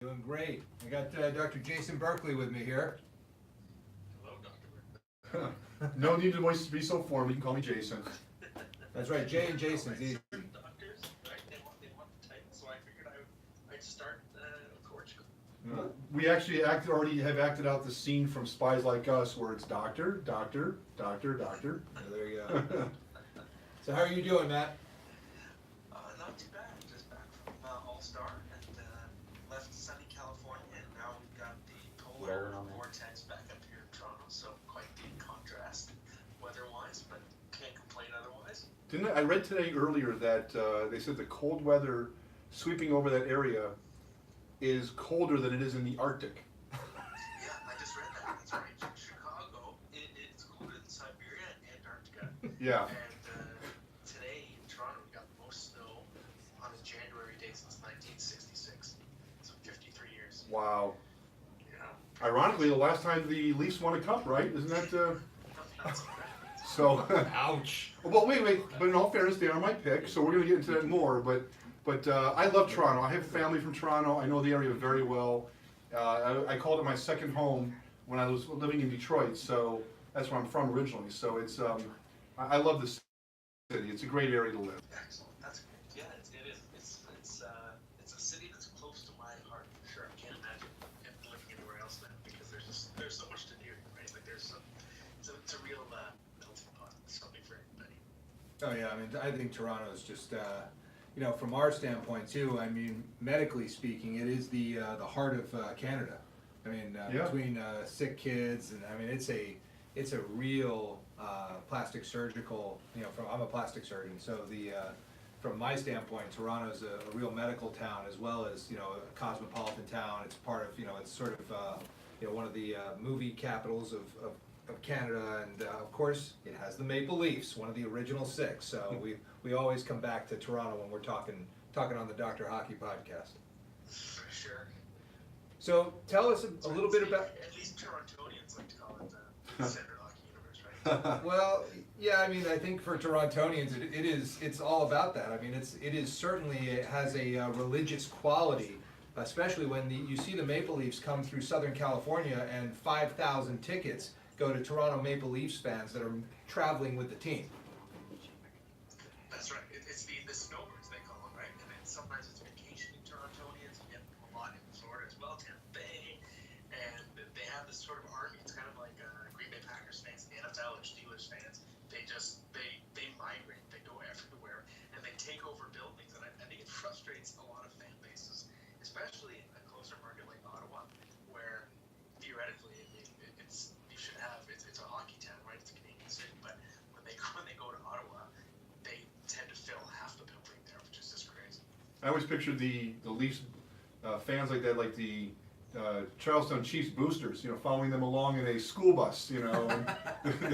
Doing great. I got Dr. Jason Berkeley with me here. Hello, Dr. No need to be so formal. You can call me Jason. That's right, Jay and Jason's easy. Certain doctors, right? They want the title, so I figured I'd start Portugal. We actually already have acted out the scene from Spies Like Us, where it's doctor, doctor, doctor, doctor. There you go. So how are you doing, Matt? Not too bad. Just back from All-Star and left sunny California, and now we've got the polar vortex back up here in Toronto. So quite the contrast weather-wise, but can't complain otherwise. I read today earlier that they said the cold weather sweeping over that area is colder than it is in the Arctic. Yeah, I just read that. That's right. Chicago, it's colder than Siberia and Antarctica. Yeah. And today in Toronto, we got the most snow on a January day since 1966. So 53 years. Wow. Yeah. Ironically, the last time the Leafs won a cup, right? Isn't that? Not so bad. So. Ouch. Well, wait. But in all fairness, they are my pick, so we're going to get into that more. But I love Toronto. I have family from Toronto. I know the area very well. I called it my second home when I was living in Detroit, so that's where I'm from originally. So it's I love the city. It's a great area to live. Excellent. That's great. Yeah, it is. It's a city that's close to my heart for sure. I can't imagine living anywhere else now because there's so much to do, right? Like it's a real melting pot. It's something for everybody. Oh yeah, I mean, I think Toronto is just, from our standpoint too. I mean, medically speaking, it is the heart of Canada. I mean, Yeah. between sick kids and I mean, it's a real plastic surgical. I'm a plastic surgeon, so from my standpoint, Toronto's a real medical town as well as a cosmopolitan town. It's part of it's sort of one of the movie capitals of Canada, and of course it has the Maple Leafs, one of the original six. So we always come back to Toronto when we're talking on the Dr. Hockey podcast. For sure. So tell us a little bit about. At least Torontonians like to call it the Center Hockey Universe, right? Well, yeah, I mean, I think for Torontonians, it's all about that. I mean, it has a religious quality, especially when you see the Maple Leafs come through Southern California and 5,000 tickets go to Toronto Maple Leafs fans that are traveling with the team. That's right. It's the snowbirds they call them, right? And then sometimes it's vacationing Torontonians. You get a lot in Florida as well, Tampa Bay, and they have this sort of army. It's kind of like Green Bay Packers fans, the NFL or Steelers fans. They migrate. They go everywhere, and they take over buildings. And I think it frustrates a lot of fan bases, especially in a closer market like Ottawa, where theoretically it's a hockey town, right? It's a Canadian city, but when they go to Ottawa, they tend to fill half the building there, which is just crazy. I always pictured the Leafs fans like that, like the Charlestown Chiefs boosters, following them along in a school bus, and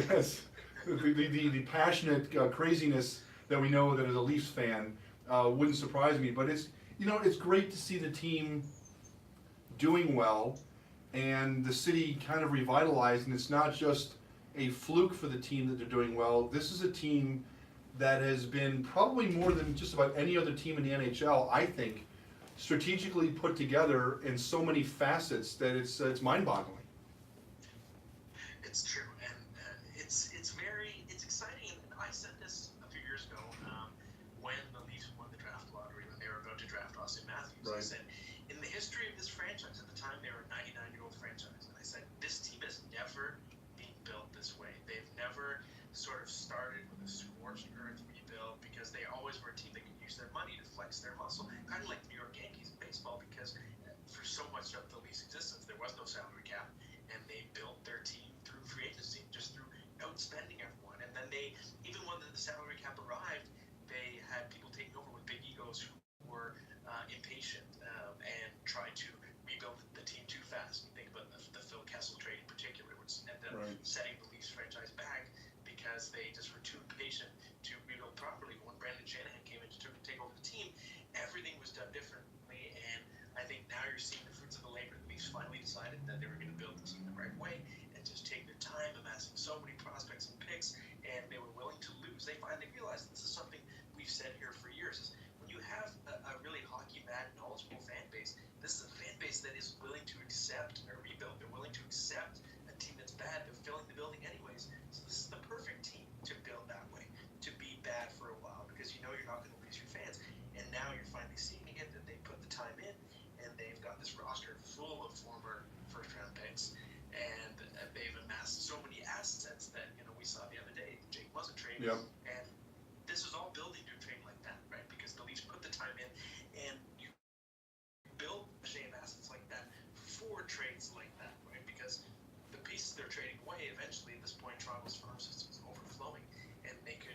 that's the passionate craziness that we know that as a Leafs fan wouldn't surprise me. But it's great to see the team doing well and the city kind of revitalized, and it's not just a fluke for the team that they're doing well. This is a team that has been probably more than just about any other team in the NHL, I think, strategically put together in so many facets that it's mind-boggling. It's true, and it's exciting. And I said this a few years ago when the Leafs won the draft lottery, when they were about to draft Austin Matthews. Right. I said, in the history of this franchise, at the time they were a 99-year-old franchise, and I said, this team has never been built this way. They've never sort of started with a scorched earth rebuild because they always were a team that could use their money to flex their muscle, kind of like the New York Yankees in baseball, because for so much of the Leafs' existence, there was no salary cap, and they built their team through free agency, just through outspending everyone. And then even when the salary cap arrived, they had people taking over with big egos who were impatient and tried to rebuild the team too fast. You think about the Phil Kessel trade in particular, which ended up setting the Leafs franchise back because they just were too impatient to rebuild properly. When Brandon Shanahan came in to take over the team, everything was done differently, and I think now you're seeing the fruits of the labor. The Leafs finally decided that they were going to build the team the right way and just take their time amassing so many prospects and picks, and they were willing to lose. They finally realized this is something we've said here for years, is when you have a really hockey mad, knowledgeable fan base, this is a fan base place that is willing to accept a rebuild. They're willing to accept a team that's bad. They're filling the building anyways. So this is the perfect team to build that way, to be bad for a while, because you know you're not going to lose your fans. And now you're finally seeing it, that they put the time in, and they've got this roster full of former first-round picks, and they've amassed so many assets that, you know, we saw the other day, the Jake Muzzin trade. Yep. And this is all building to a trade like that, right? Because the Leafs put the time in, and you build a chain of assets like that for trades like that, right? Because the pieces they're trading away, eventually at this point, Toronto's farm system is overflowing, and they could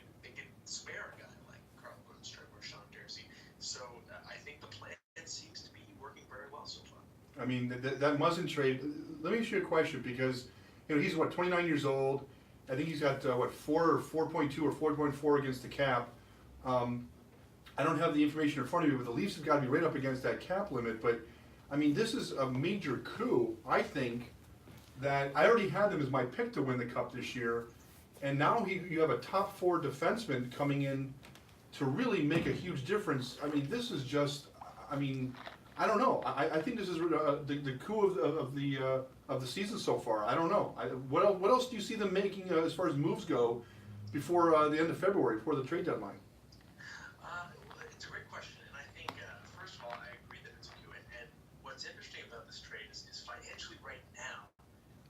spare a guy like Carl Grundstrom or Sean Darcy. So I think the plan seems to be working very well so far. I mean, that Muzzin trade, let me ask you a question, because, you know, he's what, 29 years old. I think he's got, 4.2 or 4.4 against the cap. I don't have the information in front of me, but the Leafs have got to be right up against that cap limit. But, I mean, this is a major coup, I think, that I already had them as my pick to win the Cup this year. And now you have a top 4 defenseman coming in to really make a huge difference. I mean, this is just, I mean, I don't know. I think this is the coup of the season so far. I don't know. What else do you see them making as far as moves go before the end of February, before the trade deadline? It's a great question, and I think first of all, I agree that it's a coup. And what's interesting about this trade is financially right now,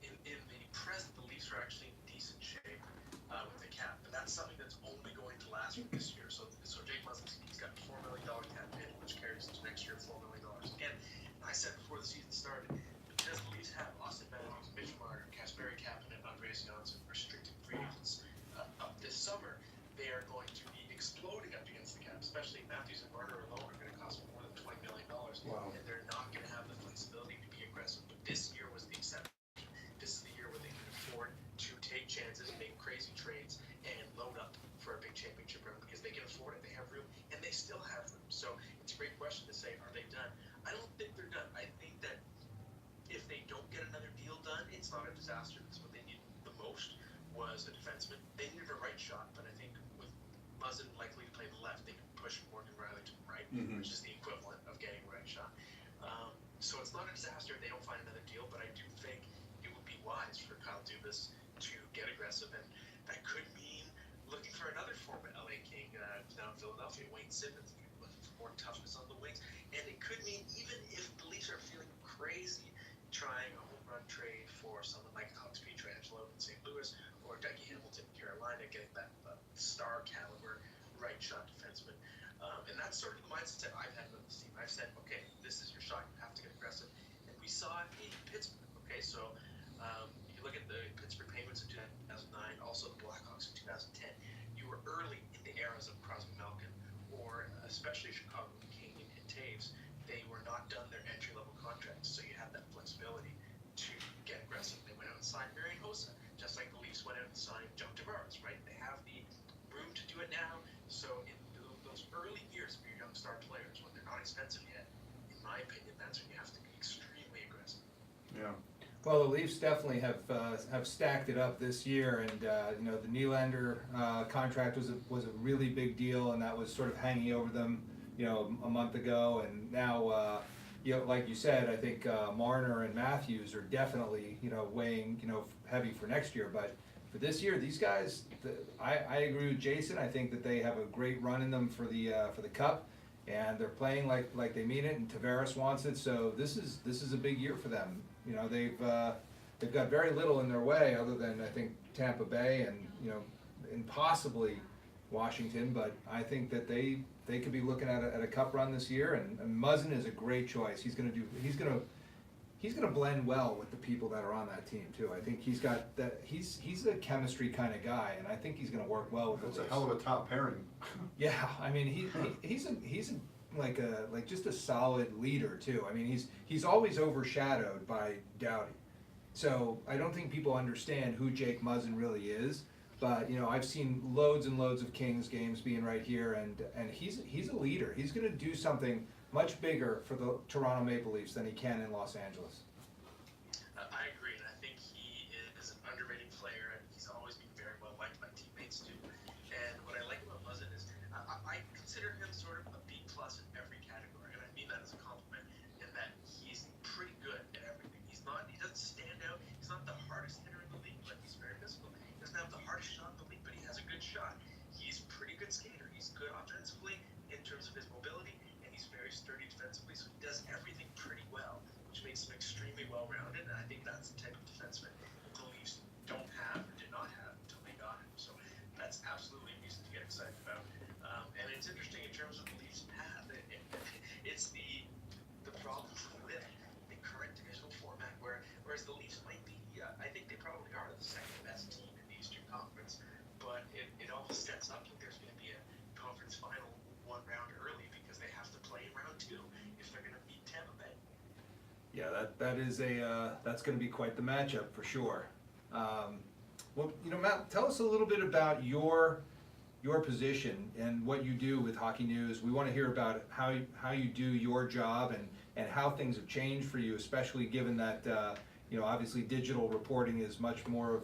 in the present, the Leafs are actually in decent shape with the cap, but that's something that's only going to last for this year. So Jake Muzzin, he's got a $4 million cap hit, which carries into next year $4 million. Again, I said before the season started, because the Leafs have Austin Matthews, Mitch Marner, Kasperi Kapanen, Andreas Johnsson, restricted free agents up this summer, they are going to be exploding up against the cap. Especially Matthews and Marner alone are going to cost more than $20 million, Wow. and they're not going to have the flexibility to be aggressive. But this year was the exception. This is the year where they can afford to take chances, make crazy trades, and load up for a big championship run because they can afford it. They have room, and they still have room. So it's a great question to say, are they done? I don't think they're done. I think that if they don't get another deal done, it's not a disaster. Because what they needed the most was a defenseman. They needed a right shot, but I think with Muzzin likely to play the left, they can push Morgan Riley to the right, which is the equivalent of getting a right shot. So it's not a disaster if they don't find another deal, but I do think it would be wise for Kyle Dubas to get aggressive, and that could mean looking for another former LA King down in Philadelphia, Wayne Simmons, looking for more toughness on the wings. And it could mean, even if the Leafs are feeling crazy, trying a home run trade for someone like Alex Pietrangelo in St. Louis or Dougie Hamilton in Carolina, getting that star caliber right shot defenseman. And that's sort of the mindset I've had with this team. I've said, okay, this is your shot, you have to get aggressive. And we saw it in Pittsburgh, okay? So you look at the Pittsburgh Penguins in 2009, also the Blackhawks in 2010. You were early in the eras of Crosby Malkin, or especially Chicago King and Taves. They were not done their entry-level contracts, so you had that flexibility to get aggressive. They went out and signed Marian Hossa, just like the Leafs went out and signed Joe Tavares, right? They have the room to do it now. So in those early years for your young star players, when they're not expensive yet, in my opinion, that's when you have to be extremely aggressive. Yeah. Well, the Leafs definitely have stacked it up this year, and you know, the Nylander contract was a really big deal, and that was sort of hanging over them, you know, a month ago, and now, you know, like you said, I think Marner and Matthews are definitely, you know, weighing, you know, heavy for next year, but for this year, these guys, I agree with Jason. I think that they have a great run in them for the Cup, and they're playing like they mean it, and Tavares wants it, so this is a big year for them. You know, they've got very little in their way other than, I think, Tampa Bay and, you know, and possibly Washington, but I think that they could be looking at a Cup run this year, and Muzzin is a great choice. He's gonna blend well with the people that are on that team too. I think he's got that. He's a chemistry kind of guy, and I think he's gonna work well with the That's a Leafs. hell of a top pairing. Yeah, I mean he's like just a solid leader too. I mean he's always overshadowed by Doughty, so I don't think people understand who Jake Muzzin really is. But you know, I've seen loads and loads of Kings games being right here, and he's a leader. He's gonna do something much bigger for the Toronto Maple Leafs than he can in Los Angeles. I agree, and I think he is an underrated player, and he's always been very well liked by teammates too. And what I like about Muzzin is I consider him sort of a B plus in every category, and I mean that as a compliment, in that he's pretty well-rounded, and I think that's the type of defenseman the Leafs don't have or did not have until they got him. So that's absolutely a reason to get excited about. And it's interesting in terms of the Leafs' path. It's the problem with the current divisional format, whereas the Leafs might be, I think they probably are the second best team in the Eastern Conference, but it all sets up like there's going to be a conference final one round early because they have to play in round two if they're going to beat Tampa Bay. Yeah, that is that's going to be quite the matchup for sure. Well, Matt, tell us a little bit about your position and what you do with Hockey News. We want to hear about how you do your job and how things have changed for you, especially given that obviously digital reporting is much more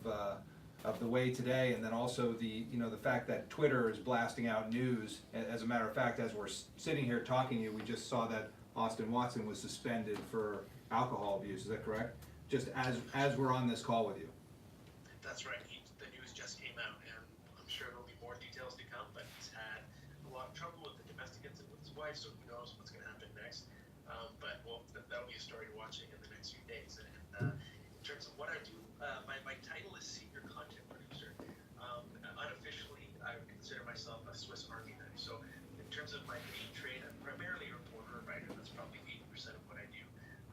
of the way today, and then also the fact that Twitter is blasting out news. As a matter of fact, as we're sitting here talking to you, we just saw that Austin Watson was suspended for alcohol abuse. Is that correct? Just as we're on this call with you. That's right. The news just came out, and I'm sure there'll be more details to come, but he's had a lot of trouble with the domestic incident with his wife, so who knows what's going to happen next. But that'll be a story to watch in the next few days. And in terms of what I do, my title is senior content producer. Unofficially, I would consider myself a Swiss Army knife. So in terms of my main trade, I'm primarily a reporter and writer. That's probably 80% of what I do.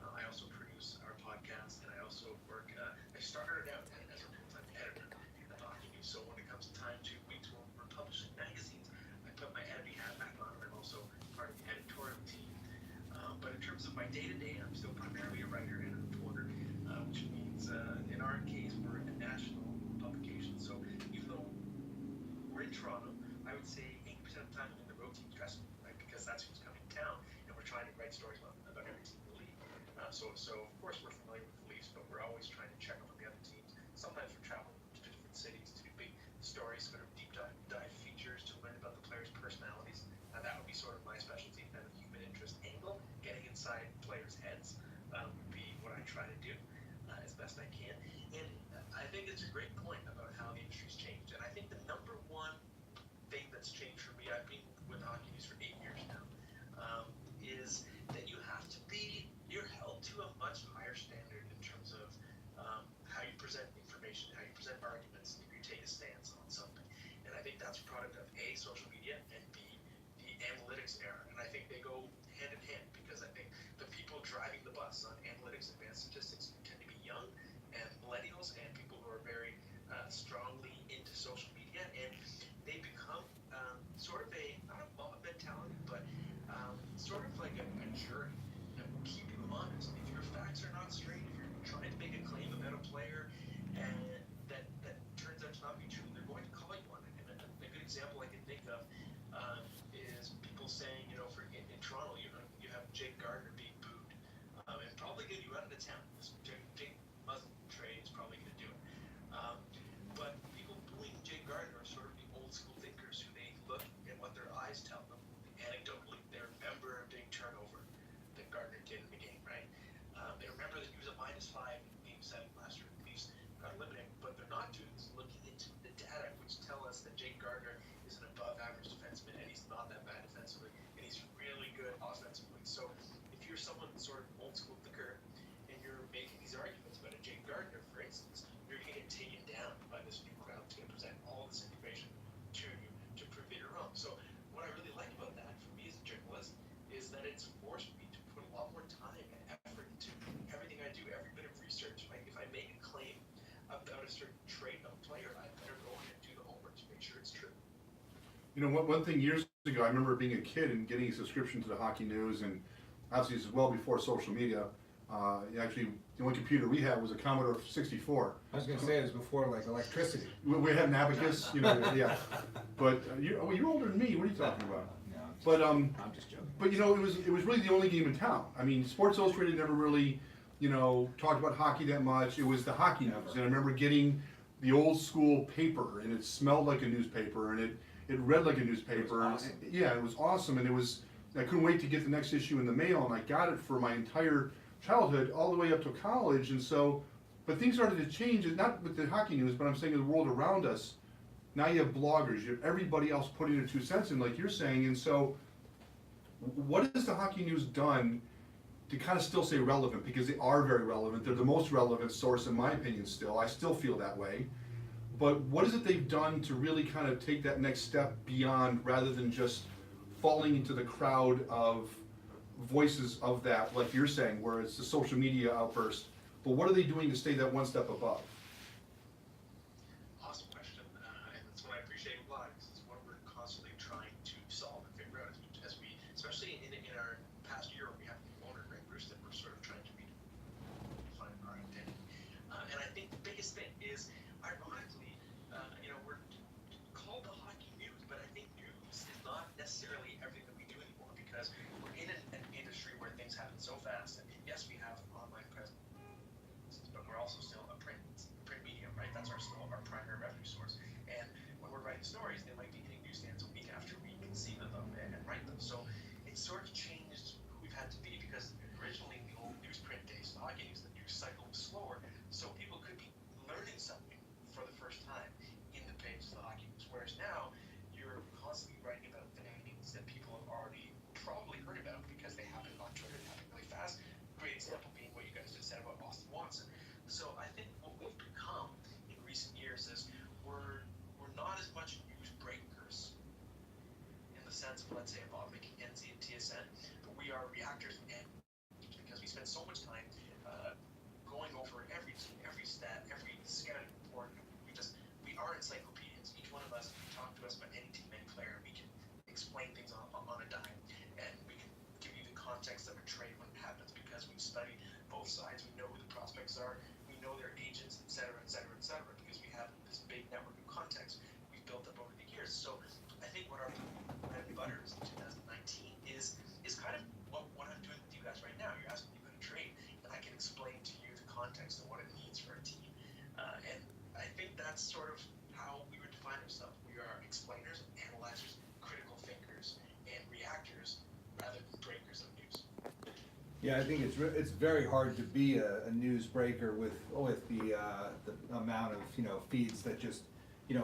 I also produce our podcast, and I also work. I started out as a full-time editor at Hockey News. So when it comes time to weeks when we're publishing magazines, I put my editing hat back on, and I'm also part of the editorial team. But in terms of my day-to-day, I'm still primarily a writer and a reporter, which means in our case, we're a national publication. So even though we're in Toronto, I would say 80% of the time I'm in the road team's dressing room, right? Because that's who's coming to town, and we're trying to write stories about every team in the league. So of course we're familiar with the Leafs, but we're always trying to check up on the other teams. Sometimes we're traveling to different cities to do big stories, sort of deep dive features to learn about the players' personalities. And that would be sort of my specialty, kind of human interest angle, getting inside players' heads would be what I try to do as best I can. And I think it's a great point about how the industry's changed. And I think the number one thing that's changed for me, I've been with Hockey News for 8 years now, is that you're held to a much higher standard in terms of how you present information, how you present arguments, if you take a stance on something. And I think that's a product of A, social media, and B, the analytics era. And I think they go hand in hand because I think the people driving the bus on analytics, advanced statistics tend to be young and millennials and people who are very strongly into social media, and they become sort of not a mob mentality, but sort of like a jury that will keep you honest. If your facts are not straight, if you're trying to make a claim about a player and that turns out to not be true, they're going to call you on it. And a good example I can think of is people saying, in Toronto, you have Jake Gardner being booed and probably get you out of the town. This Jake Muzzin trade is probably going to do it. But people booing Jake Gardner are sort of the old school thinkers who they look at what their eyes tell them. Anecdotally, they remember a big turnover that Gardner did in the game, right? They remember that he was a -5 in Game 7 last year. The Leafs got eliminated. What they're not doing is looking into the data, which tell us that Jake Gardner is an above-average defenseman, and he's not that bad defensively, and he's really good offensively. So if you're someone sort of old school thinker, and you're making these arguments about a Jake Gardner, for instance, you're going to get taken down by this new crowd. It's going to present all this information to you to prove that you're wrong. So what I really like about that, for me as a journalist, is that it's forced me to put a lot more time and effort into everything I do, every bit of research. Like if I make a claim about a certain trait of a player, I better go in and do the homework to make sure it's true. One thing years ago, I remember being a kid and getting a subscription to the Hockey News, and obviously this is well before social media. Actually, the only computer we had was a Commodore 64. I was going to say it was before like electricity. We had an abacus, yeah. But you're older than me. What are you talking about? No, I'm just joking. But it was really the only game in town. I mean, Sports Illustrated never really, talked about hockey that much. It was the Hockey News, and I remember getting the old school paper, and it smelled like a newspaper, and it read like a newspaper. It was awesome. Yeah, it was awesome, and I couldn't wait to get the next issue in the mail, and I got it for my entire childhood, all the way up to college, and so, but things started to change, and not with the Hockey News, but I'm saying in the world around us. Now you have bloggers, you have everybody else putting their 2 cents in, like you're saying, and so, what has the Hockey News done to kind of still stay relevant, because they are very relevant. They're the most relevant source in my opinion still. I still feel that way. But what is it they've done to really kind of take that next step beyond, rather than just falling into the crowd of voices of that, like you're saying, where it's the social media outburst, but what are they doing to stay that one step above? Awesome question, and that's what I appreciate a lot, because it's what we're constantly trying to solve and figure out as we especially in our past year, we have owner groups that we're sort of trying to redefine our identity. And I think the biggest thing is, ironically, we're called the hockey news, but I think news is not necessarily everything that we do anymore, because we're in an industry where things happen so fast. And yes, we have online presence, but we're also still a print medium, right? That's still our primary revenue source. And when we're writing stories, they might be hitting newsstands a week after we conceive of them and write them. So it's sort of changed who we've had to be, because originally the old newsprint days, the hockey news, the news cycle was slower, so people could be learning something for the first time in the pages of the hockey news. Whereas now, you're constantly writing about things that people have already probably heard about because they happen on Twitter, they happen really fast. Great example being what you guys just said about Austin Watson. So I think what we've become in recent years is we're not as much news breakers in the sense of, let's say, Bob McKenzie and TSN, but we are reactors and because we spend so much time going over every team, every stat, every scouting report. We are encyclopedians. Each one of us can talk to us about any team, any player. We can explain things on a dime, and we can give you the context of a trade when it happens, because we've studied both sides. We know who the prospects are. We know their agents, et cetera, et cetera, et cetera, because we have this big network of context we've built up over the years. So I think what our bread and butter is in 2019 is kind of what I'm doing with you guys right now. You're asking me about a trade, and I can explain to you the context of what it means for a team. And I think that's sort of how we would define ourselves. We are explainers, analyzers, critical thinkers, and reactors rather than breakers of news. Yeah, I think it's very hard to be a news breaker with the amount of feeds that just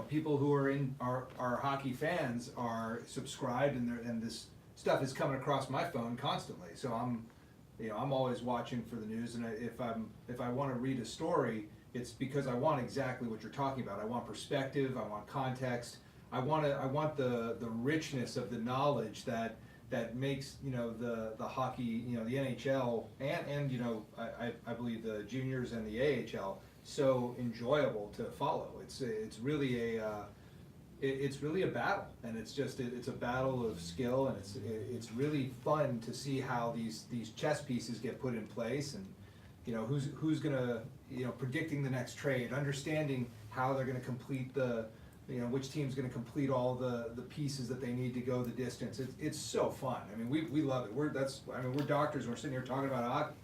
people who are in our hockey fans are subscribed, and this stuff is coming across my phone constantly. So I'm always watching for the news, and if I want to read a story, it's because I want exactly what you're talking about. I want perspective. I want context. I want the richness of the knowledge that makes the hockey, the NHL and I believe the juniors and the AHL so enjoyable to follow. It's really a battle, and it's a battle of skill, and it's really fun to see how these chess pieces get put in place, and who's gonna predicting the next trade, understanding how they're gonna complete which team's gonna complete all the pieces that they need to go the distance. It's so fun. I mean, we love it. We're doctors, and we're sitting here talking about hockey.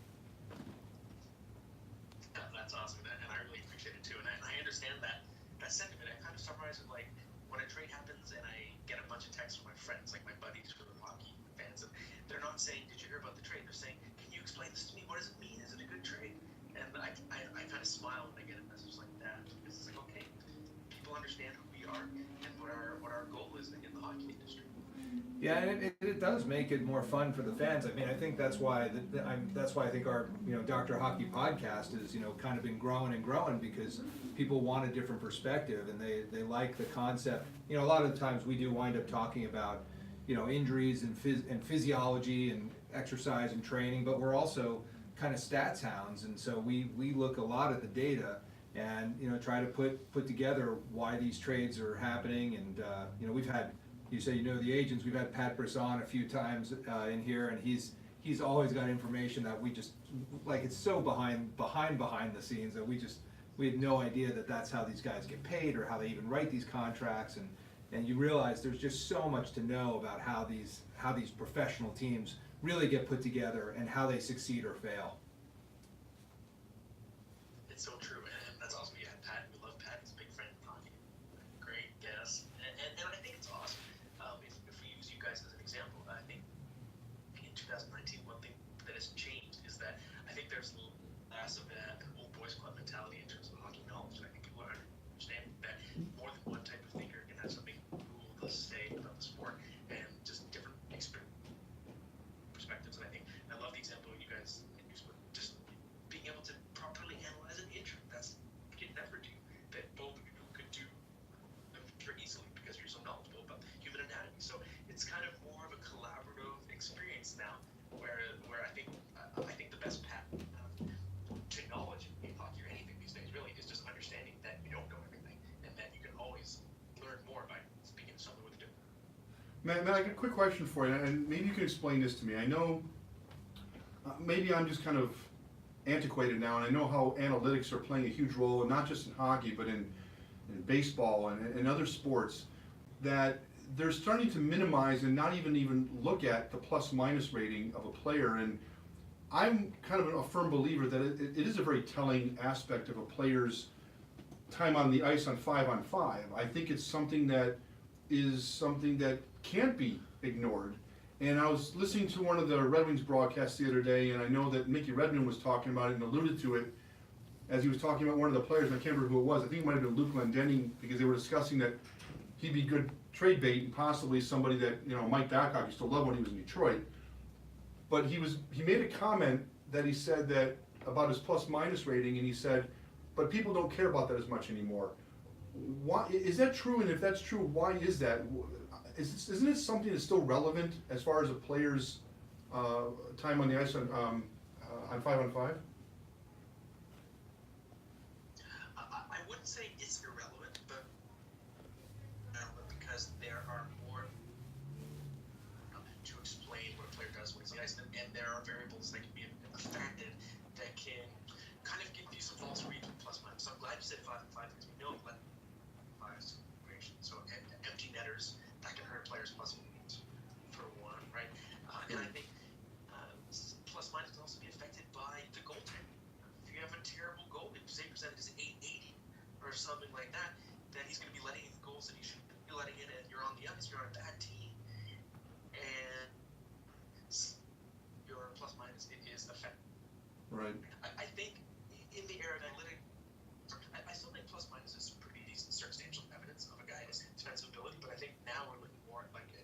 That's awesome, and I really appreciate it too. And I understand that sentiment. I kind of summarize it like when a trade happens, and I get a bunch of texts from my friends, like my buddies who are hockey fans, and they're not saying, "Did you hear about the trade?" They're saying, "Can you explain this to me? What does it mean? Is it a good trade?" And I kind of smile when I get a message like that, because it's like, okay, people understand who we are and what our goal is in the hockey industry. Yeah, and it does make it more fun for the fans. I mean, I think that's why I think our Dr. Hockey podcast is kind of been growing and growing, because people want a different perspective, and they like the concept. A lot of the times we do wind up talking about injuries and physiology and exercise and training, but we're also kind of stats hounds, and so we look a lot at the data and try to put together why these trades are happening. And we've had, you say the agents, we've had Pat Brisson a few times in here, and he's always got information that we just it's so behind the scenes that we had no idea that that's how these guys get paid, or how they even write these contracts, and you realize there's just so much to know about how these professional teams really get put together and how they succeed or fail. It's so true, and that's awesome. We had Pat. We love Pat. He's a big friend of hockey. Great guest, and I think it's awesome. If we use you guys as an example, I think in 2019, one thing that has changed is that I think there's less of an old boys club mentality in terms of hockey knowledge. And I think people understand that more than one type of thinker can have something cool to say about the sport, and just different perspectives. And I love the example you guys Matt, I got a quick question for you, and maybe you can explain this to me. I know, maybe I'm just kind of antiquated now, and I know how analytics are playing a huge role, not just in hockey, but in baseball and in other sports, that they're starting to minimize and not even look at the plus minus rating of a player. And I'm kind of a firm believer that it is a very telling aspect of a player's time on the ice on 5-on-5. I think it's something that can't be ignored. And I was listening to one of the Red Wings broadcasts the other day, and I know that Mickey Redmond was talking about it and alluded to it as he was talking about one of the players, and I can't remember who it was. I think it might have been Luke Glendening, because they were discussing that he'd be good trade bait and possibly somebody that, Mike Babcock used to love when he was in Detroit. But he made a comment that he said that about his plus minus rating, and he said, but people don't care about that as much anymore. Why is that true? And if that's true, why is that? Isn't it something that's still relevant as far as a player's time on the ice on 5-on-5? I wouldn't say it's irrelevant, but because there are more to explain what a player does when he's on the ice, and there are variables that can be affected that can kind of give you some false reads with plus minus. So I'm glad you said 5-on-5 because we know that situation. So empty netters, that can hurt players plus minus for one, right? And I think plus minus can also be affected by the goaltending. If you have a terrible goal, if save percentage is 880 or something like that, then he's going to be letting in goals that he shouldn't be letting in, and you're on the ice, you're on a bad team, and your plus minus is affected. Right. I think in the era of analytics, I still think plus minus is pretty decent circumstantial evidence of a guy's defensive ability, but I think now we're looking more at like a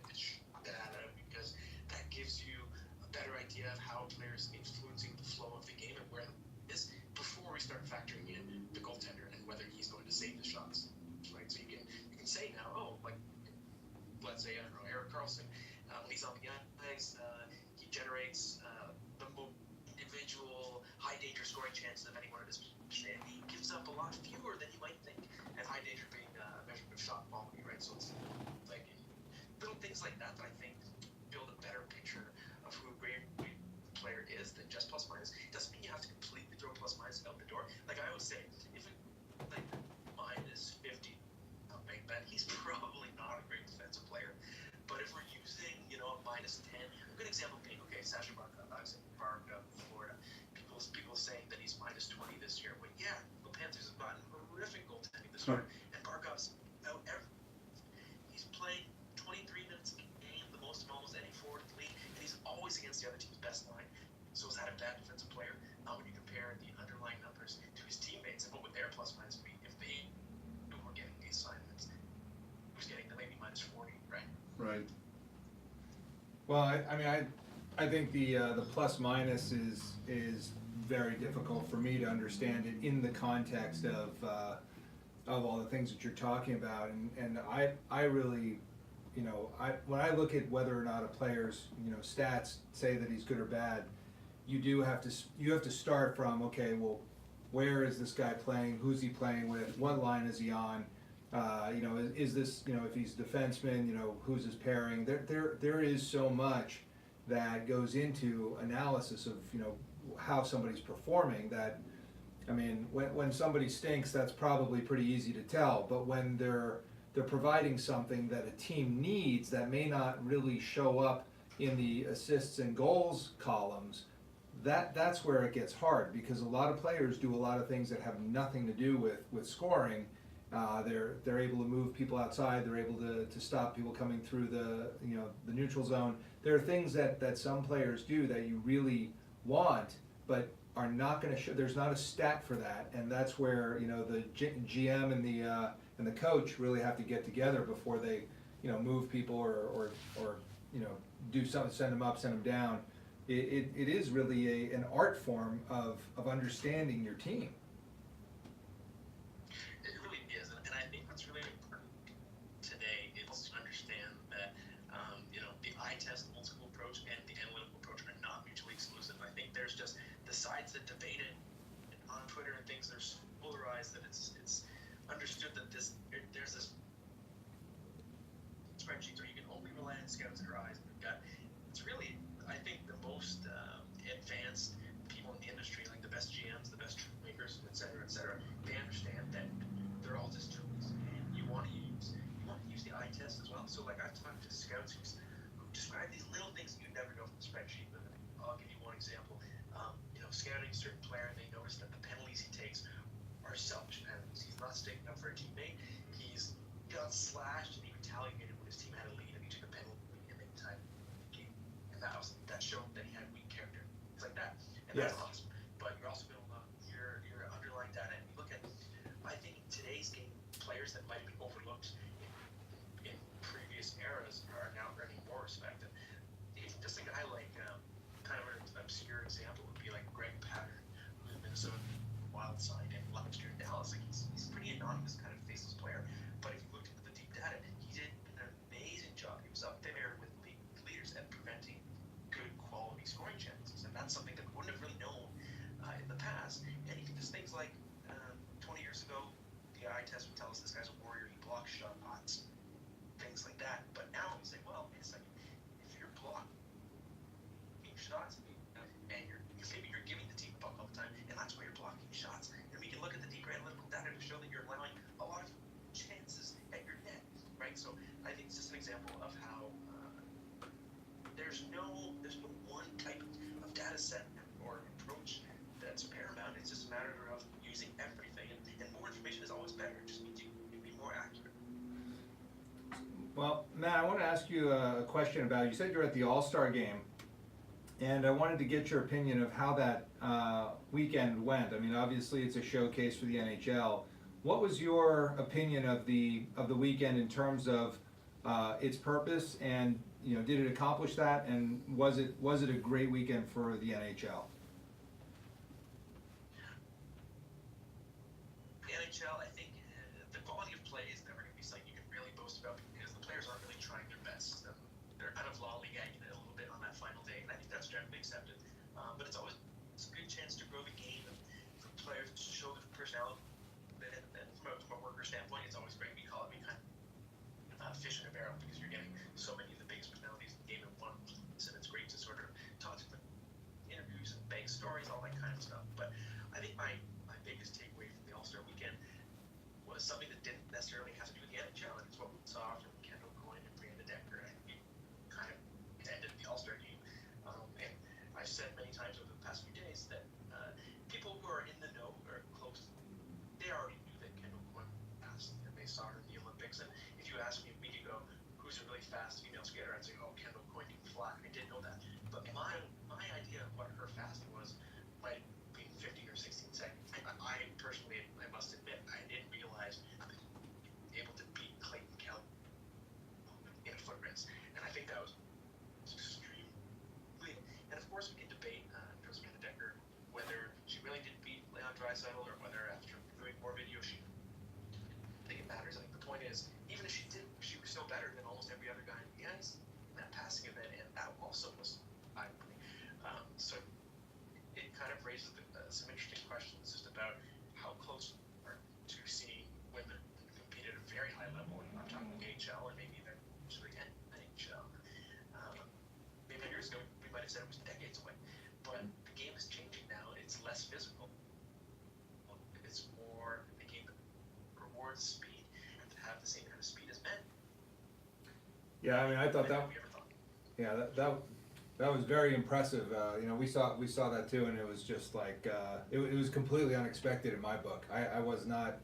data, because that gives you a better idea of how a player is influencing the flow of the game and where it is before we start factoring in the goaltender and whether he's going to save the shots. Right? So you can say now, let's say, I don't know, Erik Karlsson, when he's on the ice, he generates the most individual high danger scoring chances of anyone in his position, and he gives up a lot fewer than you might think, and high danger being measured with shot quality, right? So it's like little things like that I think build a better picture of who a great player is than just plus minus. Doesn't mean you have to completely throw plus minus out the door. Like I always say, if it like minus 50, I'll make bet he's probably not a great defensive player. But if we're using, a minus 10, a good example being, Sasha Barkov, Florida. People saying that he's minus 20 this year. But yeah, the Panthers have gotten horrific goaltending this year, and Barkov's out he's playing 23 minutes a game, the most of almost any forward in the league, and he's always against the other team's best line. So is that a bad defensive player? Not when you compare the underlying numbers to his teammates and what would their plus minus be if they were getting these assignments. Who's getting maybe minus 40, right? Right. Well, I think the plus minus is very difficult for me to understand it in the context of all the things that you're talking about, and I really, when I look at whether or not a player's stats say that he's good or bad, you have to start from, okay, well, where is this guy playing? Who's he playing with? What line is he on? Is this, if he's defenseman, who's his pairing? There is so much that goes into analysis of, how somebody's performing that, when somebody stinks, that's probably pretty easy to tell, but when they're providing something that a team needs that may not really show up in the assists and goals columns, that's where it gets hard, because a lot of players do a lot of things that have nothing to do with scoring. They're able to move people outside. They're able to stop people coming through the neutral zone. There are things that some players do that you really want, but are not going to show. There's not a stat for that, and that's where the GM and the coach really have to get together before they move people or do something, send them up, send them down. It is really an art form of understanding your team. It really is, and I think that's really important today is to understand that the eye test old school approach and the analytical approach are not mutually exclusive. I think there's just the sides that debate it on Twitter and things that are so polarized that it's understood that there's this spreadsheets, or you can only rely on scouts and eyes. We've got, it's really, I think, the most advanced people in the industry, like the best GMs, the best makers, et cetera, they understand that they're all just tools, and you want to use the eye test as well. So like I've talked to scouts who describe these little things that you never know from the spreadsheet. But I'll give you one example. Scouting a certain player, and they notice that the penalties he takes are selfish penalties. He's not sticking up for a teammate. He's got slashed and he retaliated when his team had a lead and he took a penalty in the time game. And that showed that he had weak character. It's like that. And Yes. that's awesome. But you're also building on your underlying data. And you look at, I think in today's game, players that might have been overlooked in previous eras are now earning more respect. And just a guy like, kind of an obscure example would be like Greg Pattern, who's Minnesota Wild side, and last year in Dallas. Like he's a pretty anonymous kind of faceless player. But if you looked into the deep data, he did an amazing job. He was up there with league leaders at preventing good quality scoring chances, and that's something that we wouldn't have really known in the past. And even just things like 20 years ago, the eye test would tell us this guy's a warrior. He blocks shots, things like that. But now we say, well, wait a second. If you're blocking shots, and maybe you're giving the team the puck all the time, and that's why you're blocking shots. And we can look at the deeper analytical data to show that you're allowing a lot of chances at your net, right? So I think it's just an example of how there's no one type of data set or approach that's paramount. It's just a matter of using everything, and more information is always better. It just means you can be more accurate. Well, Matt, I want to ask you a question about, you said you're at the All-Star game, and I wanted to get your opinion of how that weekend went. I mean, obviously it's a showcase for the NHL. What was your opinion of the weekend in terms of its purpose, and did it accomplish that, and was it a great weekend for the NHL? The NHL, I think the quality of play is never going to be something you can really boast about because the players aren't really trying their best. They're kind of lollygagging it a little bit on that final day, and I think that's generally accepted. But it's always a good chance to grow the game and for players to show their personality. And from a worker standpoint, it's always great. We call it kind of fish in a barrel because you're getting so many of the biggest personalities in the game at once, and it's great to sort of talk to them, interviews and bank stories, all that kind of stuff. But I think my biggest takeaway from the All-Star weekend was something that didn't necessarily have to do with the NHL, and it's what we saw from Kendall Coyne and Brianna Decker. I think it kind of ended the All-Star game. And I've said many times over the past few days that people who are in the know or close, they already knew that Kendall Coyne passed, and they saw her in the Olympics. And if you asked me a week ago who's a really fast female skater, I'd say, oh, Kendall Coyne can fly. I didn't know that. But my idea of what her fast was might be 15 or 16 seconds. I personally, I must admit, I didn't realize I was able to beat Clayton Kelly in a foot race. And I think that was extremely, and of course we can debate in terms of Decker whether she really did beat Leon Draisaitl or whether after doing more video she, I think it matters. I think the point is, even if she did, she was still better than almost every other guy in the ice in that passing event, and that also was eye-opening. So it kind of raises some interesting questions just about how close we are to seeing women compete at a very high level. And I'm talking AHL and maybe eventually NHL. Maybe years ago we might have said it was decades away, but the game is changing now. It's less physical. It's more a game that rewards speed and to have the same kind of speed as men. Yeah, I mean, I thought that. We ever thought. Yeah, that was very impressive. We saw that too, and it was just like it was completely unexpected in my book. I was not.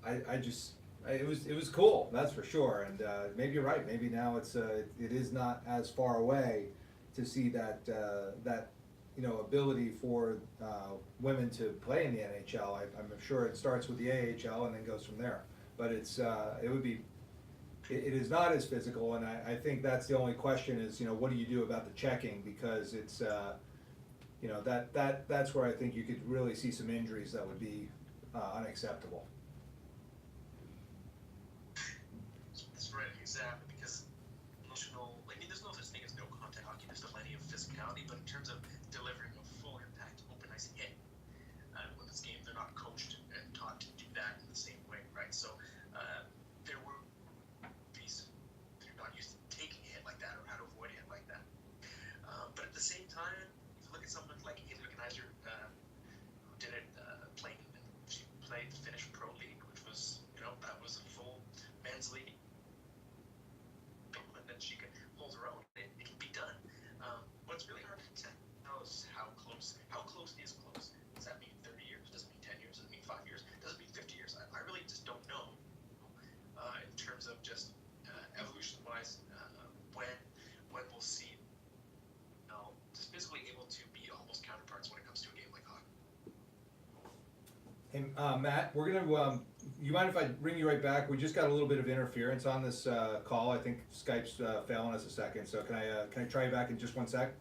It was cool, that's for sure. And maybe you're right. Maybe now it is not as far away to see that ability for women to play in the NHL. I'm sure it starts with the AHL and then goes from there. But it is not as physical, and I think that's the only question is, what do you do about the checking, because it's, that's where I think you could really see some injuries that would be unacceptable. That's right, exactly, because there's no such thing as no contact hockey, there's plenty of physicality, but in terms of delivering a full impact open ice hit, women's game, they're not coached and taught to do that in the same way, right? So, there were these, they're not used to Hey, Matt, we're gonna, you mind if I ring you right back? We just got a little bit of interference on this, call. I think Skype's, failing us a second, so can I try you back in just one sec?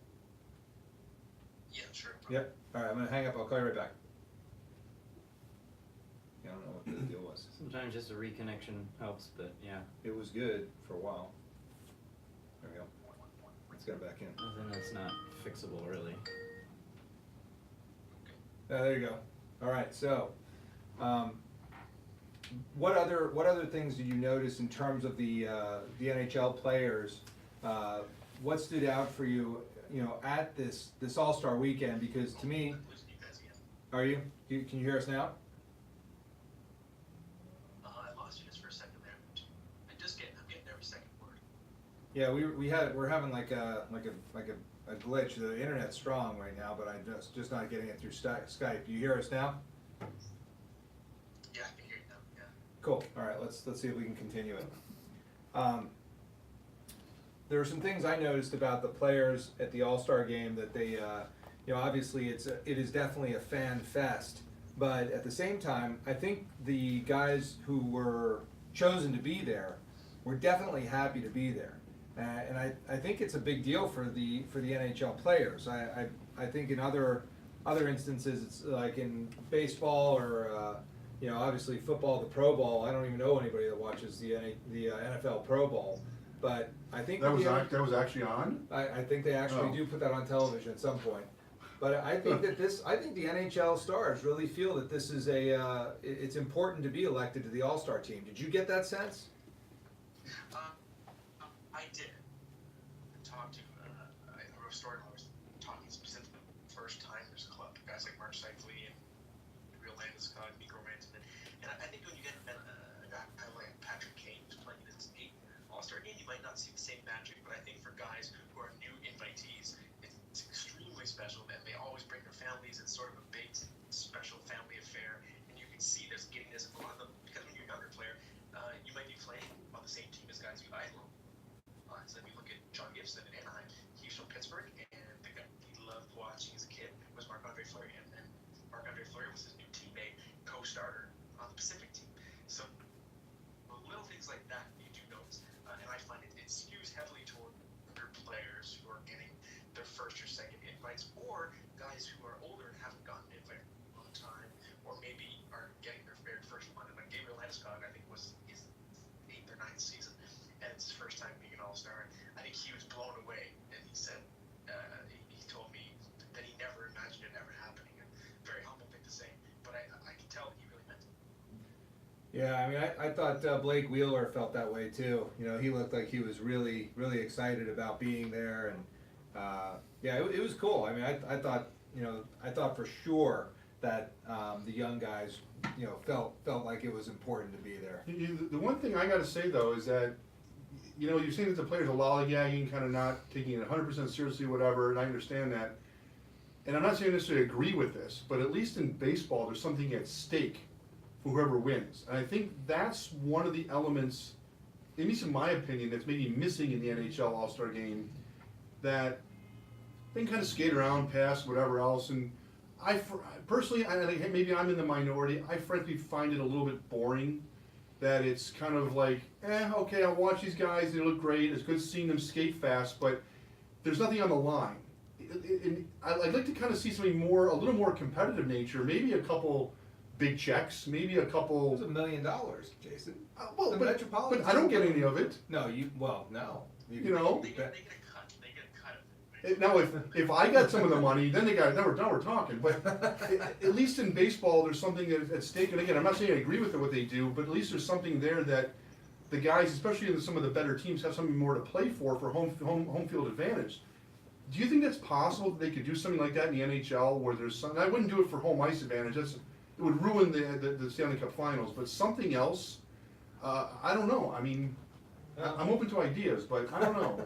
Yeah, sure. Yep, alright, I'm gonna hang up, I'll call you right back. Yeah, I don't know what the deal was. Sometimes just a reconnection helps, but yeah, It was good for a while. There we go. Let's get it back in. nothing that's not fixable really. There you go. Alright, so, what other things did you notice in terms of the NHL players? What stood out for you, at this All-Star weekend? Because to me, Losing you guys again. are you? Can you hear us now? I lost you just for a second there. I'm getting every second word. Yeah, we're having like a glitch. The internet's strong right now, but I'm just not getting it through Skype. You hear us now? Yeah, I can hear you now. Yeah. Cool. All right, let's see if we can continue it. There are some things I noticed about the players at the All-Star game that they, obviously it is definitely a fan fest, but at the same time, I think the guys who were chosen to be there were definitely happy to be there, and I think it's a big deal for the NHL players. I think in other instances, it's like in baseball or obviously football, the Pro Bowl. I don't even know anybody that watches the NFL Pro Bowl, but I think That was actually on? I think they actually Oh. do put that on television at some point. But I think that I think the NHL stars really feel that this is it's important to be elected to the All-Star team. Did you get that sense? I did. Talked to, I wrote a story when I was talking specifically first timers club, guys like Mark Cycli and Real Landeskog, Mikko Rantanen. And I think when you get a guy like Patrick Kane who's playing in his 8th All-Star game, you might not see the same magic, but I think for guys who are new invitees, it's extremely special, and they always bring their families. It's sort of a big, special family affair, and you can see there's giddiness in a lot of them, because when you're a younger player, you might be playing on the same team as guys you idolize. So if you look at John Gibson in Anaheim, he's from Pittsburgh, and the guy he loved watching as a kid was Marc-Andre Fleury, and Marc-Andre Fleury was his new teammate, co-starter on the Pacific team. So little things like that you do notice, and I find it skews heavily toward younger players who are getting their first or second invites, or guys who are older and haven't gotten an invite on time, or maybe are getting their very first one. And like Gabriel Landeskog, I think was his 8th or 9th season, and it's his first time being an All-Star. I think he was blown away, and he said he told me that he never imagined it ever happening. And very humble thing to say, but I can tell that he really meant it. Yeah, I mean, I thought Blake Wheeler felt that way too. He looked like he was really, really excited about being there, and yeah, it was cool. I mean, I thought, I thought for sure that the young guys, felt like it was important to be there. The one thing I gotta say though is that, you're saying that the players are lollygagging, kind of not taking it 100% seriously, whatever, and I understand that. And I'm not saying I necessarily agree with this, but at least in baseball, there's something at stake for whoever wins. And I think that's one of the elements, at least in my opinion, that's maybe missing in the NHL All-Star game, that they can kind of skate around, pass, whatever else. And personally, I think maybe I'm in the minority, I frankly find it a little bit boring, that it's kind of like, okay, I'll watch these guys, they look great, it's good seeing them skate fast, but there's nothing on the line. I'd like to kind of see something a little more competitive nature, maybe a couple big checks, maybe a It couple. was $1 million, Jason. Well, The but Metropolitans I don't get any of it. No, no. They get a cut. They get a cut of it. Now, if I got some of the money, then now we're talking. But at least in baseball, there's something at stake. And again, I'm not saying I agree with what they do, but at least there's something there that the guys, especially in some of the better teams, have something more to play for home field advantage. Do you think that's possible that they could do something like that in the NHL, where there's some? I wouldn't do it for home ice advantage. It would ruin the Stanley Cup Finals. But something else, I don't know. I mean, I'm open to ideas, but I don't know.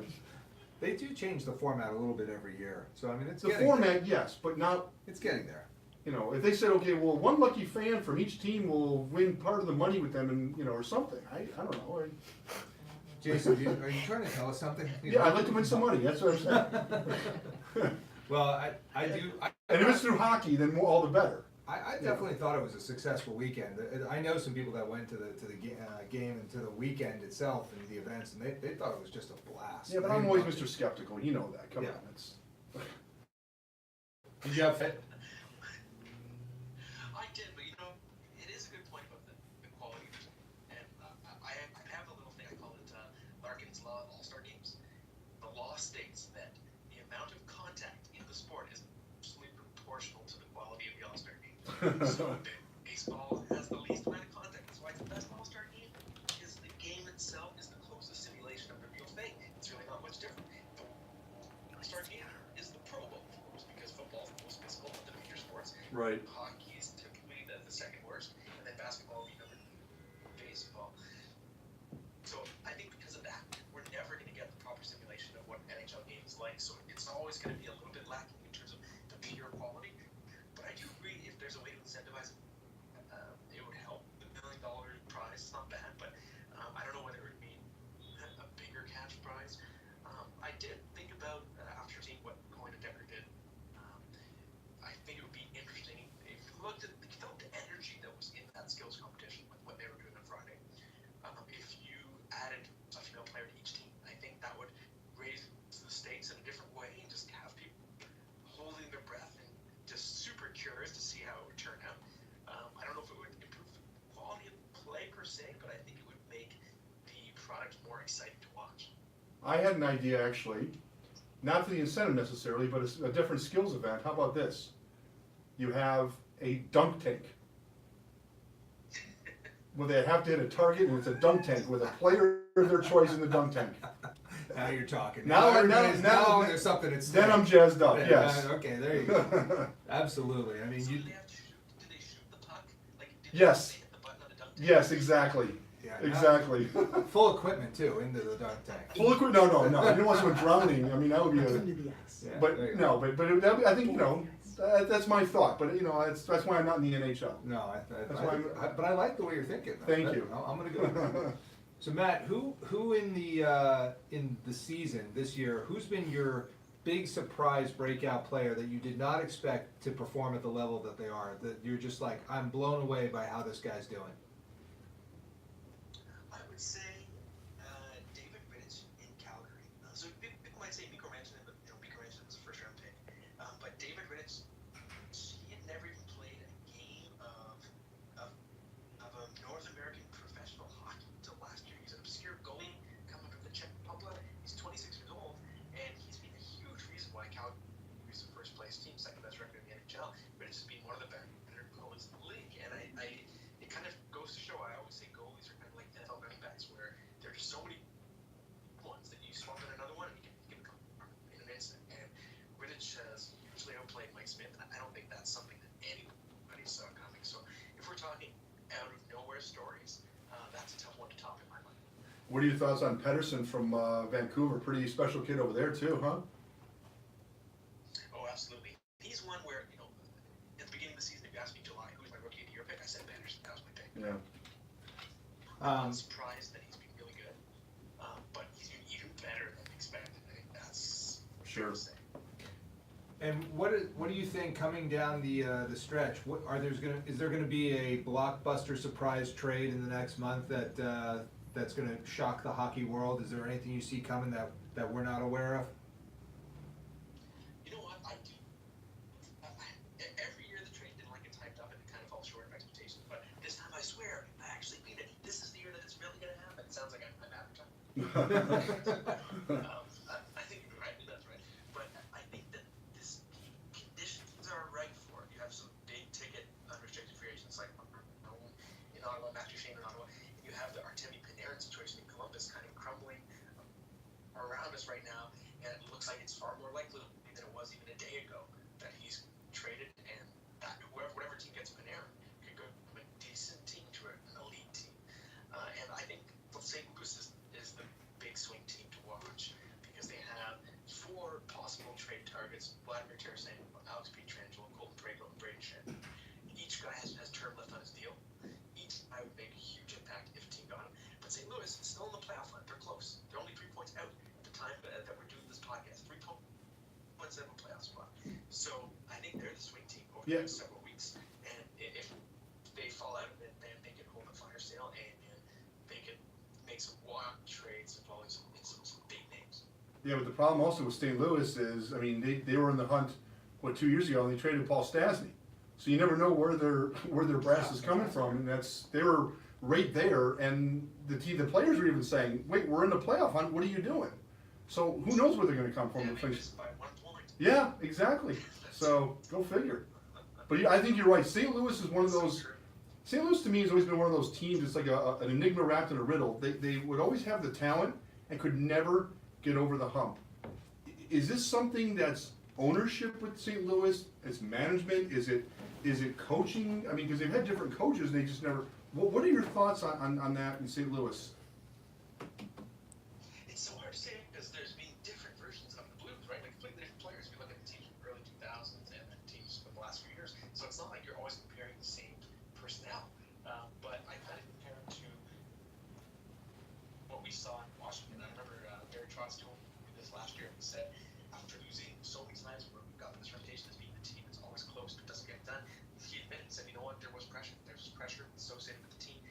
They do change the format a little bit every year, so I mean, it's The getting format, there. yes, but not. It's getting there. If they said, okay, well, one lucky fan from each team will win part of the money with them, and or something. I don't know. Jason, are you trying to tell us something? Yeah, I'd like to win some money. That's what I'm saying. Well, I do. And if it's through hockey, then all the better. I definitely thought it was a successful weekend. I know some people that went to the game and to the weekend itself and the events, and they thought it was just a blast. Yeah, but They I'm always loved Mr. it. Skeptical, you know that, come Yeah. on, it's. Did you have fit? I did, but it is a good point about the quality. And I have a little thing, I call it Larkin's Law of All-Star Games. The law states that the amount of contact in the sport is absolutely proportional to the quality of the All-Star Game. So baseball has the least amount of contact. That's why it's the best All-Star Game, because the game itself is the closest simulation of the real thing. It's really not much different. The All-Star Game is the Pro Bowl, of course, because football is the most physical of the major sports. Right. Hockey is typically the second worst, and then basketball, baseball. So I think because of that, we're never going to get the proper simulation of what NHL game is like. So it's always going to be a little bit lacking in terms of the pure quality. But I do agree, if there's a way to incentivize it, it would help. The $1 million prize is not bad, but I don't know whether it would mean a bigger cash prize. I did think about, after seeing what Going to Denver did, I think it would be interesting if you looked at the energy that was in that skills competition with what they were doing on Friday. If you added a female player to each team, I think that would raise the stakes in a different way and just have people holding their breath and just super curious to see how it would turn out. I don't know if it would improve the quality of play per se, but I think it would make the product more exciting to watch. I had an idea actually, not for the incentive necessarily, but it's a different skills event. How about this? You have a dunk tank. Where they have to hit a target and it's a dunk tank with a player of their choice in the dunk tank. Now you're talking. Now There's something at Then I'm jazzed up, Yeah, yes. okay, there you go. Absolutely. I mean, So you. do they have to shoot? Do they shoot the puck? Like, Yes. They hit the button on the dunk tank? Yes, exactly. Yeah, Exactly. Full equipment too into the dunk tank. Full liquid, no, you don't want someone drowning, I mean, that would be Into a, the ice. Yeah, but, there you no, go. but that'd be, I think, that's my thought, but that's why I'm not in the NHL. No, That's why but I like the way you're thinking. Though. Thank you. I'm gonna go with that. So Matt, who in the season this year, who's been your big surprise breakout player that you did not expect to perform at the level that they are? That you're just like, I'm blown away by how this guy's doing. I would say David Rittich in Calgary. So people might say Mikko Rantanen, but Mikko Rantanen was a first-round pick. But David Rittich, he had never even played a game of a North American professional hockey until last year. He's an obscure goalie coming from the Czech Republic. He's 26 years old, and he's been a huge reason why Calgary is the first-place team, second-best record in the NHL. Rittich has been one of the better goalies in the league, and it kind of goes to show. I always say goalies are kind of like NFL running backs, where there are just so many ones that you swap in another one and you can become in an instant. And Rittich has hugely outplayed Mike Smith, and I don't think that's something that anybody saw coming. So if we're talking out of nowhere stories, that's a tough one to top in my mind. What are your thoughts on Pedersen from Vancouver? Pretty special kid over there too, huh? Oh, absolutely. He's one where, at the beginning of the season, if you asked me July, who's my rookie of the year pick, I said Pedersen. That was my pick. Yeah. I'm surprised that he's been really good, but he's been even better than expected. I think that's Sure. fair to say. And what do you think coming down the stretch? Is there gonna be a blockbuster surprise trade in the next month that's gonna shock the hockey world? Is there anything you see coming that we're not aware of? You know what? I do. Every year the trade deadline gets hyped up and it kind of falls short of expectations. But this time I swear, I actually mean it. This is the year that it's really going to happen. It sounds like I'm advertising. I think you're right. That's right. But I think that this conditions are right for it. You have some big ticket unrestricted free agents like in Ottawa, Matthew Shane in Ottawa. You have the Artemi Panarin situation in Columbus kind of crumbling around us right now, and it looks like it's far more likely than it was even a day ago that he's traded, and that whatever team gets Panarin could go from a decent team to an elite team. And I think St. Louis is the big swing team to watch because they have 4 possible trade targets: Vladimir Tarasenko, Alex Pietrangelo, Colton Parayko, and Braden Shen. Each guy has term left on his deal. Each guy would make a huge impact if a team got him. But St. Louis is still in the playoff hunt. They're close. They're only 3 points out at the time that we're doing this podcast. 3 points out of a playoff spot. So I think they're the swing team over the next several weeks. And make some wild trades involving some big names. Yeah, but the problem also with St. Louis is, I mean, they were in the hunt, 2 years ago, and they traded Paul Stastny. So you never know where their brass is coming from, and they were right there, and the players were even saying, wait, we're in the playoff hunt, what are you doing? So who knows where they're gonna come from? Yeah, they missed by 1 point. Yeah, exactly. So, go figure. But I think you're right, St. Louis is one of those, St. Louis to me has always been one of those teams, it's like an enigma wrapped in a riddle. They would always have the talent and could never get over the hump. Is this something that's ownership with St. Louis? It's management? Is it coaching? I mean, because they've had different coaches, and they just never. What are your thoughts on that in St. Louis? It's so hard to say because there's been different versions of the Blues, right? Like completely different players. If you look at the teams from the early 2000s and the teams of the last few years, so it's not like you're always comparing the same personnel. But I kind of compare it to what we saw in Washington. I remember Barry Trotz told me this last year. He said after losing so many times where we've got this reputation as being the team that's always close but doesn't get it done, he admitted and said, you know what, there was pressure. There's pressure associated with the team.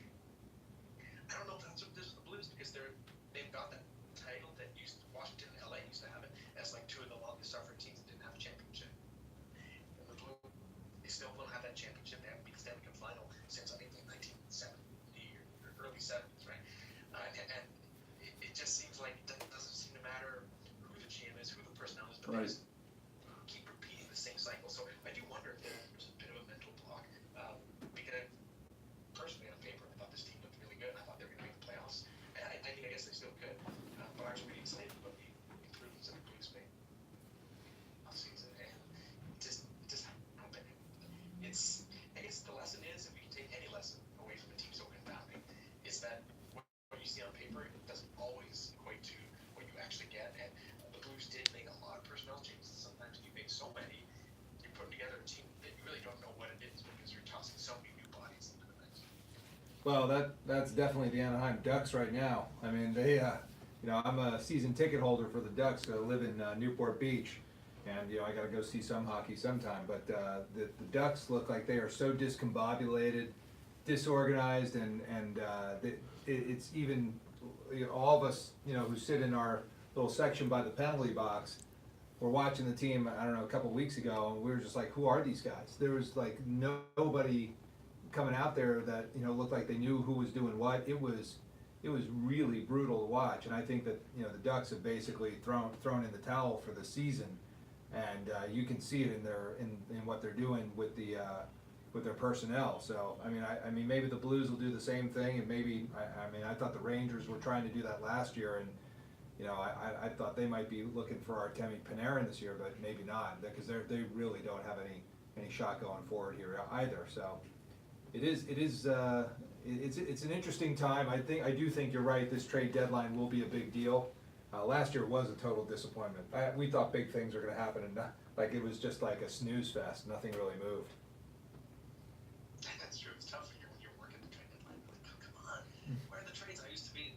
I don't know if that's what it is with the Blues because they've got that title that Washington and LA used to have it as like two of the longest suffering teams that didn't have a championship. And the Blues, they still don't have that championship. They haven't beat the Stanley Cup final since I think the 1970 or early 70s, right? And it just seems like it doesn't seem to matter who the GM is, who the personnel is, but they just keep repeating the same cycle. So I do wonder if there's a bit of a mental block because personally on paper I thought this team looked really good. I thought they were going to make the playoffs. And I guess they still could. But I was really excited about the improvements that the Blues made last season, and it just happened. I guess the lesson is, if we can take any lesson away from a team so confounding, is that what you see on paper it doesn't always equate to what you actually get. And the Blues did make a lot of personnel changes. Sometimes you make so many, you're putting together a team that you really don't know what it is because you're tossing so many new bodies into the mix. Well, that's definitely the Anaheim Ducks right now. I mean, they, I'm a season ticket holder for the Ducks. I live in Newport Beach, and I got to go see some hockey sometime. But the Ducks look like they are so discombobulated, disorganized, and it's even all of us, who sit in our little section by the penalty box. We're watching the team. I don't know, a couple weeks ago, and we were just like, "Who are these guys?" There was like nobody coming out there that looked like they knew who was doing what. It was really brutal to watch, and I think that the Ducks have basically thrown in the towel for the season, and you can see it in what they're doing with their personnel. So I mean maybe the Blues will do the same thing, and maybe I thought the Rangers were trying to do that last year, and I thought they might be looking for Artemi Panarin this year, but maybe not, because they really don't have any shot going forward here either. So. It's an interesting time. I do think you're right. This trade deadline will be a big deal. Last year was a total disappointment. We thought big things were going to happen, and it was just like a snooze fest. Nothing really moved. That's true. It's tough when you're working the trade deadline. Like, oh, come on, where are the trades? I used to be.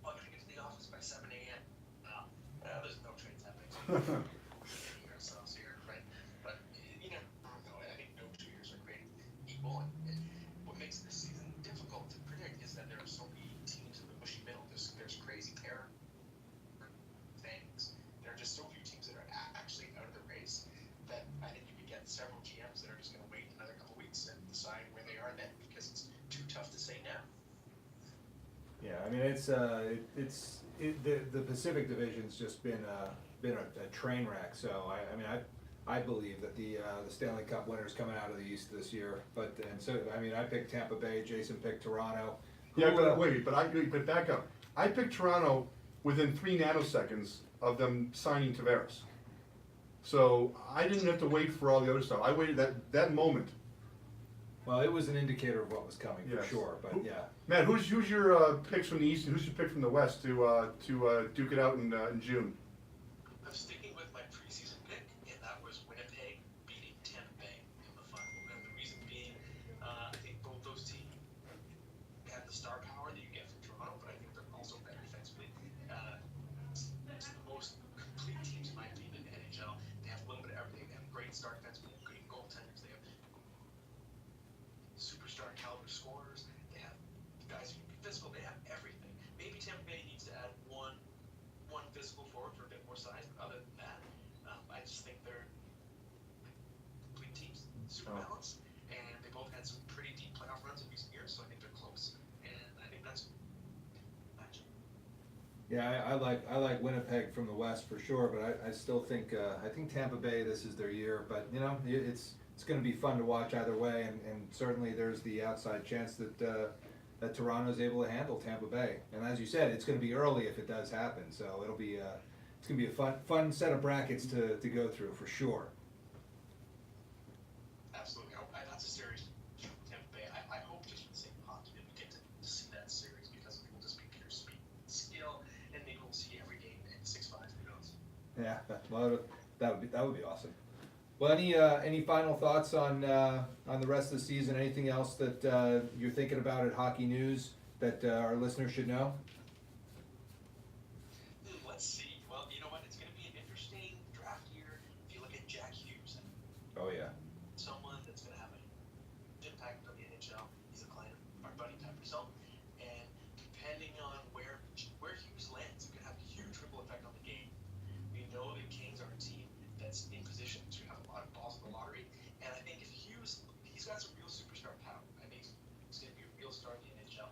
I gotta get to the office by 7 a.m. There's no trades happening. Ourselves here, right? But I don't know. I think no 2 years are created equal. And what makes this season difficult to predict is that there are so many teams in the mushy middle. There's crazy terror things. There are just so few teams that are actually out of the race that I think you could get several GMs that are just going to wait another couple weeks and decide where they are then because it's too tough to say now. Yeah, I mean the Pacific Division's just been a train wreck. So I believe that the Stanley Cup winner's coming out of the East this year. But I picked Tampa Bay. Jason picked Toronto. Yeah, but back up. I picked Toronto within 3 nanoseconds of them signing Tavares. So I didn't have to wait for all the other stuff. I waited that moment. Well, it was an indicator of what was coming for Yes. sure. But yeah. Matt, who's your picks from the East and who's your pick from the West to duke it out in June? I'm sticking with my preseason pick, and that was Winnipeg beating Tampa Bay in the final. And the reason being, I think both those teams have the star power that you get from Toronto, but I think they're also better defensively. It's the most complete teams, in my opinion, in the NHL. They have a little bit of everything. They have great star defensemen, great goaltenders. They have superstar caliber scorers. They have guys who can be physical. They have everything. super Oh. balanced, and they both had some pretty deep playoff runs in recent years, so I think they're close. And I think that's matchup. Yeah, I like Winnipeg from the West for sure, but I still think, I think Tampa Bay, this is their year, but, you know, it's gonna be fun to watch either way, and certainly there's the outside chance that, that Toronto's able to handle Tampa Bay. And as you said, it's gonna be early if it does happen, so it'll be, it's gonna be a fun set of brackets to go through, for sure. Absolutely. That's a series for Tampa Bay. I hope just for the sake of hockey that we get to see that series because it will just be pure speed, skill, and maybe we'll see every game in 6-5. Who knows? Yeah, well, that would be awesome. Well, any final thoughts on the rest of the season? Anything else that you're thinking about at Hockey News that our listeners should know? Let's see. Well, you know what? It's going to be an interesting draft year. If you look at Jack Hughes, Oh yeah. someone that's going to have an impact on the NHL. He's a client, our buddy type yourself, and depending on where Hughes lands, it could have a huge ripple effect on the game. We know that Kings are a team that's in position to have a lot of balls in the lottery, and I think if Hughes, he's got some real superstar power. I think he's going to be a real star in the NHL.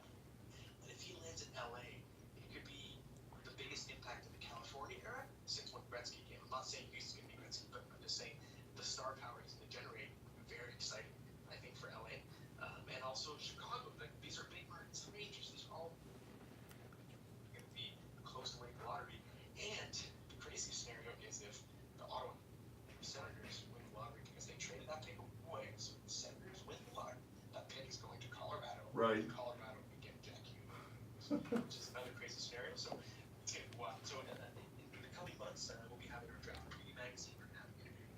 But if he lands in LA, it could be the biggest impact in the California era since when Gretzky came. I'm not saying Hughes is going to be Gretzky, but I'm just saying the star power he's going to generate will be very exciting, I think, for LA. And also Chicago. Like, these are big markets. The Rangers, these are all going to be close to winning the lottery. And the craziest scenario is if the Ottawa Senators win the lottery because they traded that pick away. So if the Senators win the lottery, that pick is going to Colorado. Right. And Colorado can get Jack Hughes, which is another crazy scenario. So it's going to be wild. So in the coming months, we'll be having our draft preview magazine. We're going to have an interview.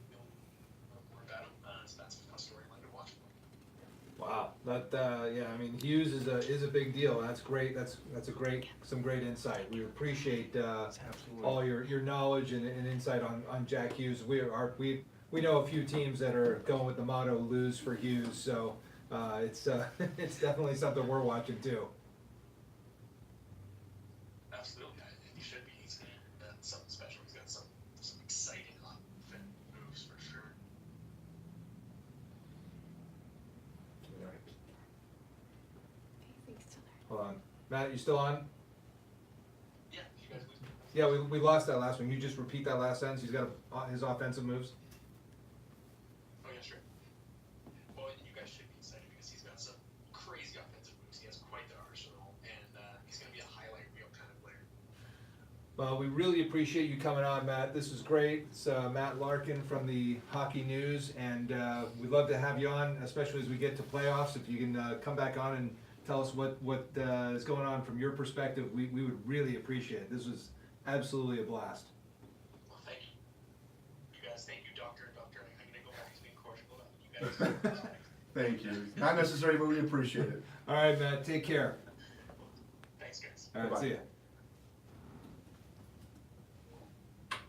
You'll know more about him. So that's a storyline to watch for. Wow. That yeah, I mean Hughes is a big deal. That's great. That's some great insight. We appreciate Absolutely. all your knowledge and insight on Jack Hughes. We know a few teams that are going with the motto "Lose for Hughes," so it's it's definitely something we're watching too. Absolutely, he should be. He's got something special. He's got some exciting on-fit moves for sure. Hold on, Matt, you still on? Yeah, you guys lose. Yeah, we lost that last one. You just repeat that last sentence. He's got his offensive moves. Oh yeah, sure. Well, you guys should be excited because he's got some crazy offensive moves. He has quite the arsenal, and he's going to be a highlight reel kind of player. Well, we really appreciate you coming on, Matt. This was great. It's Matt Larkin from the Hockey News, and we'd love to have you on, especially as we get to playoffs. If you can come back on and tell us what is going on from your perspective, we would really appreciate it. This was absolutely a blast. Well, thank you. You guys, thank you, Doctor. I'm going to go back to being cordial about you guys. Thank you. Not necessary, but we appreciate it. All right, Matt, take care. Thanks, guys. All right, Bye-bye. see ya.